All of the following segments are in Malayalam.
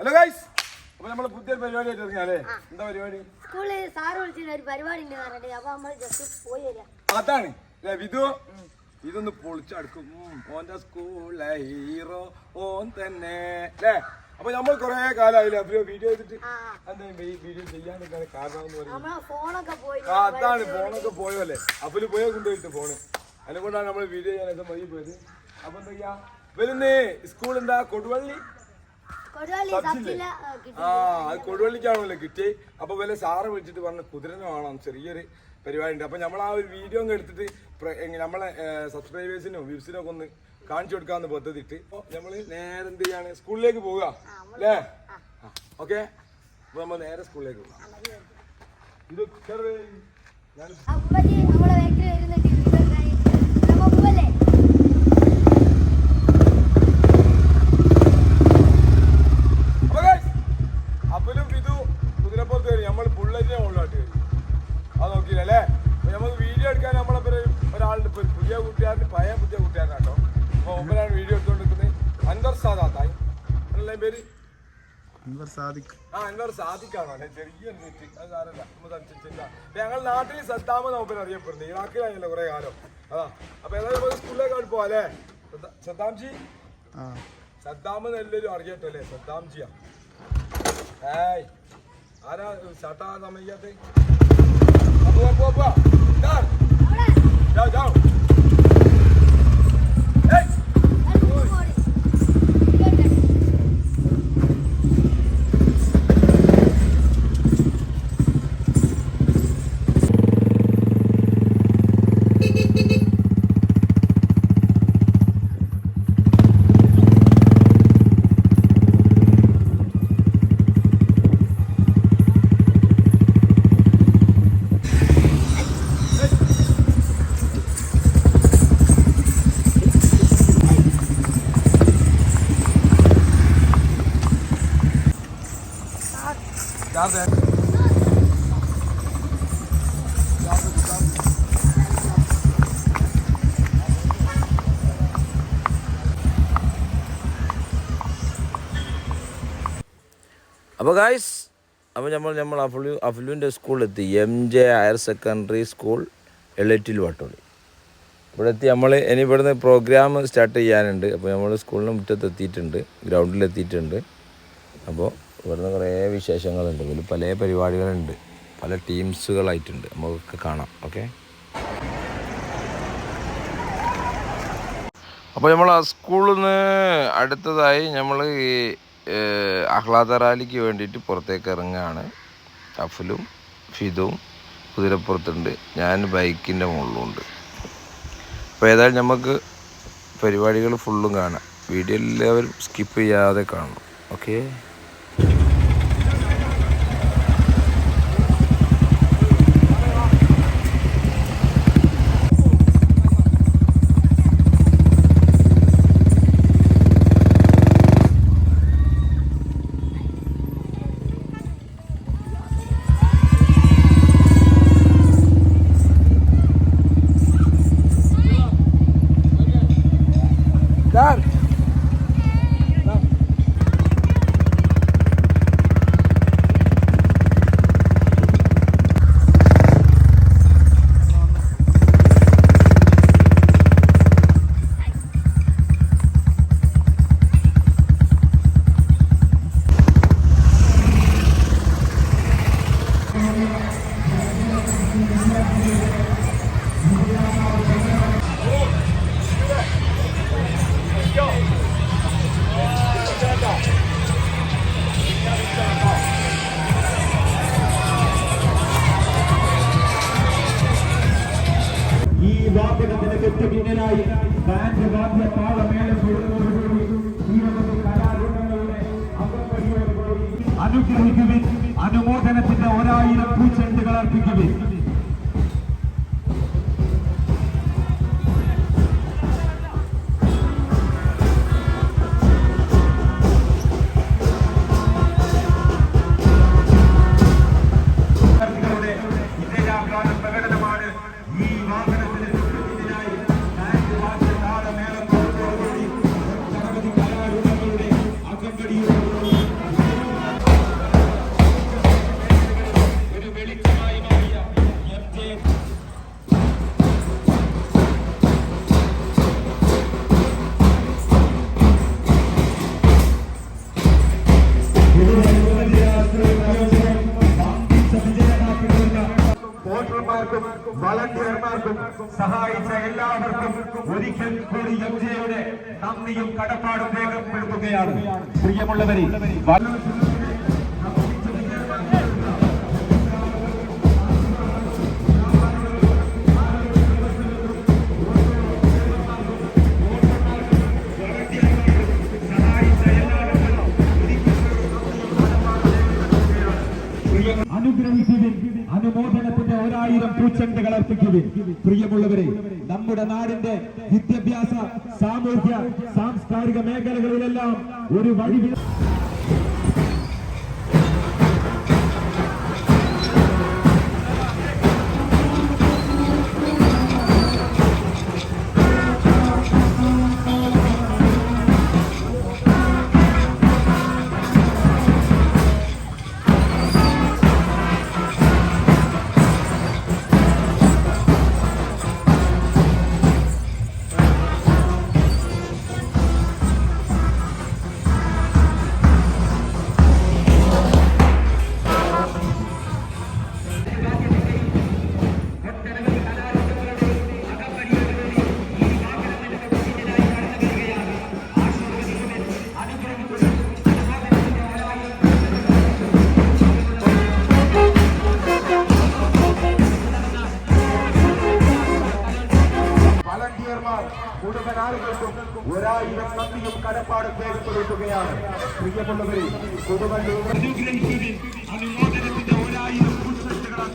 ഹലോ ഗൈസ്, അപ്പൊ നമ്മള് പുതിയൊരു പരിപാടി ആയിട്ട് ഇറങ്ങിയാലേ. എന്താ പരിപാടി? സ്കൂളിൽ സാറ് വിളിച്ചിട്ട് ഒരു പരിപാടി ഉണ്ട് പറഞ്ഞിട്ട് അപ്പൊ നമ്മള് ജസ്റ്റ് പോയി വരാം. അതാണ് വിധു, ഇതൊന്ന് പൊളിച്ചടുക്കും. ഓന്റെ സ്കൂളിലെ ഹീറോ ഓൻ തന്നെ അല്ലേ. അപ്പൊ നമ്മൾ കൊറേ കാലമായില്ലേ വീഡിയോ ചെയ്തിട്ട്. എന്താ വീഡിയോ ചെയ്യാനൊക്കെ കാരണം എന്ന് പറയുന്നത് അതാണ്, ഫോണൊക്കെ പോയല്ലേ. അപ്പൊ പോയോ കൊണ്ടുപോയിട്ട് ഫോണ്, അതിനെ കൊണ്ടാണ് നമ്മൾ വീഡിയോ ചെയ്യാനൊക്കെ മതി പോയത്. അപ്പൊ എന്താ ചെയ്യാ, വരുന്നേ സ്കൂൾ എന്താ കൊടുവള്ളി. അത് കൊടുവള്ളിക്കാണല്ലോ കിട്ടി. അപ്പൊ വല്ല സാറ് വിളിച്ചിട്ട് പറഞ്ഞ കുതിരനെ വേണം, ചെറിയൊരു പരിപാടി ഉണ്ട്. അപ്പൊ നമ്മൾ ആ ഒരു വീഡിയോ ഒന്ന് എടുത്തിട്ട് നമ്മളെ സബ്സ്ക്രൈബേഴ്സിനും വ്യൂസിനും ഒക്കെ ഒന്ന് കാണിച്ചു കൊടുക്കാന്ന് പദ്ധതി ഇട്ട് നമ്മള് നേരെ എന്ത് ചെയ്യാണ്, സ്കൂളിലേക്ക് പോവുക അല്ലേ. ഓക്കെ, അപ്പൊ നമ്മൾ നേരെ സ്കൂളിലേക്ക് പോകാം. ഇത് അപ്പലും ഇത് കുതിരപ്പുറത്ത് കയറി നമ്മൾ ബുള്ളറ്റിനെ മുകളിലോട്ട് കയറി. അത് നോക്കിയില്ലേ. അപ്പൊ നമുക്ക് വീഡിയോ എടുക്കാൻ നമ്മളെ ഒരാളുടെ പുതിയ കൂട്ടുകാരന് പഴയ പുതിയ കൂട്ടുകാരനാട്ടോ. അപ്പൊ ഒമ്പതാണ് വീഡിയോ എടുത്തുകൊണ്ടിരിക്കുന്നത്. അൻവർ സാദാത്തായി അല്ലേ പേര്? അൻവർ സാദിഖാണോ അല്ലെ? ചെറിയ അത് സാരല്ല, ഞങ്ങൾ നാട്ടിൽ സദ്ദാമെന്ന് ഒമ്പൻ അറിയപ്പെടുന്നത്. ഇറാഖിലാണല്ലോ കുറെ കാലം. അതാ അപ്പൊ ഏതായാലും നമുക്ക് സ്കൂളിലേക്ക് പോവാ അല്ലേ. സദ്ദാംജി, സദ്ദാമെന്ന് എല്ലാവരും അറിയട്ടോ അല്ലേ, സദ്ദാംജിയാ. ഏയ് ആരാ ഷട്ടാ സമ്മതിക്കാത്ത? അപ്പോൾ ഗായ്സ്, അപ്പോൾ നമ്മൾ അഫ്ലുവിൻ്റെ സ്കൂളിലെത്തി. MJ higher secondary school Elettil Vattoli. ഇവിടെ എത്തി. നമ്മൾ ഇനി ഇവിടുന്ന് പ്രോഗ്രാം സ്റ്റാർട്ട് ചെയ്യാനുണ്ട്. അപ്പോൾ നമ്മൾ സ്കൂളിന് മുറ്റത്ത് എത്തിയിട്ടുണ്ട്, ഗ്രൗണ്ടിലെത്തിയിട്ടുണ്ട്. അപ്പോൾ ഇവിടുന്ന് കുറേ വിശേഷങ്ങളുണ്ട്, ഇതിൽ പല പരിപാടികളുണ്ട്, പല ടീംസുകളായിട്ടുണ്ട്, നമുക്കൊക്കെ കാണാം. ഓക്കെ, അപ്പോൾ നമ്മൾ ആ സ്കൂളിൽ നിന്ന് അടുത്തതായി നമ്മൾ ഈ ആഹ്ലാദ റാലിക്ക് വേണ്ടിയിട്ട് പുറത്തേക്ക് ഇറങ്ങുകയാണ്. അഫലും ഫിദും കുതിരപ്പുറത്തുണ്ട്, ഞാൻ ബൈക്കിൻ്റെ മുകളിലുണ്ട്. അപ്പോൾ ഏതായാലും നമുക്ക് പരിപാടികൾ ഫുള്ളും കാണാം. വീഡിയോ എല്ലാവരും സ്കിപ്പ് ചെയ്യാതെ കാണണം. ഓക്കെ, അനുഗ്രഹിക്കുവിൻ, അനുമോദനത്തിന്റെ 1000 പൂച്ചെണ്ടുകൾ അർപ്പിക്കുവിൻ. പ്രകടനമാണ് ഈ വാഹനത്തിന് അകമ്പടിയോടുകൂടി കൊടി എംജെയുടെ നന്ദിയും കടപ്പാടും രേഖപ്പെടുത്തുകയാണ്. പ്രിയമുള്ളവരെ, അനുഗ്രഹിക്കുവിൻ, അനുമോദനത്തിന്റെ 1000 പൂച്ചെണ്ടുകൾ അർപ്പിക്കുവിൻ. പ്രിയമുള്ളവരെ, നമ്മുടെ നാടിന്റെ വിദ്യാഭ്യാസ, സാമൂഹ്യ, സാംസ്കാരിക മേഖലകളിലെല്ലാം ഒരു വഴി മുഴുവൻ ആളുകൾക്കും 1000 നന്ദിയും കടപ്പാടും രേഖപ്പെടുത്തുകയാണ്. പ്രിയമുള്ളവരെ, കൊടുവള്ളൂർ അനുഗ്രഹിക്കുവിൻ, അനുമോദനത്തിന്റെ 1000 പൂച്ചെണ്ടുകൾ.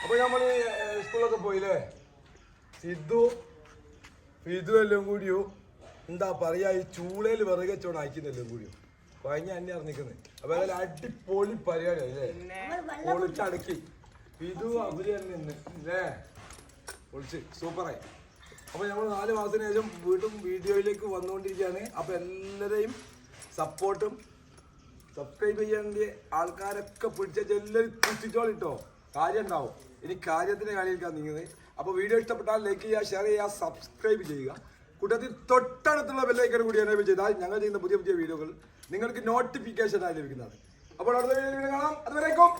അപ്പൊ നമ്മള് സ്കൂളൊക്കെ പോയില്ലേ? സിദ്ധു എല്ലാം കൂടിയോ എന്താ പറയാ ഈ ചൂളയിൽ വിറകെ ചോണ് അയക്കുന്നെല്ലാം കൂടിയോ കഴിഞ്ഞ അന്നെ അറിഞ്ഞിക്കുന്നത് അപ്പൊ അതായത് അടിപൊളി പരിപാടി അല്ലേ പൊളിച്ചടക്കി ഇത് അവര് തന്നെ ഇന്ന് അല്ലേ പൊളിച്ച് സൂപ്പറായി അപ്പൊ നമ്മൾ 4 മാസത്തിന് ശേഷം വീണ്ടും വീഡിയോയിലേക്ക് വന്നുകൊണ്ടിരിക്കുകയാണ് അപ്പൊ എല്ലാവരെയും സപ്പോർട്ടും സബ്സ്ക്രൈബ് ചെയ്യാൻ വേണ്ടി ആൾക്കാരൊക്കെ പിടിച്ച എല്ലാവരും കുത്തിച്ചോളിട്ടോ കാര്യം ഉണ്ടാവും ഇനി കാര്യത്തിന്റെ കാര്യത്തിലാണ് നീങ്ങുന്നത് അപ്പോൾ വീഡിയോ ഇഷ്ടപ്പെട്ടാൽ ലൈക്ക് ചെയ്യുക ഷെയർ ചെയ്യുക സബ്സ്ക്രൈബ് ചെയ്യുക കൂട്ടത്തിൽ തൊട്ടടുത്തുള്ള ബെല്ലൈക്കൺ കൂടി എനേബിൾ ചെയ്താൽ ഞങ്ങൾ ചെയ്യുന്ന പുതിയ വീഡിയോകൾ നിങ്ങൾക്ക് നോട്ടിഫിക്കേഷൻ ആയി ലഭിക്കുന്നതാണ് അപ്പോൾ അടുത്ത വീഡിയോ കാണാം അതുവരേക്കും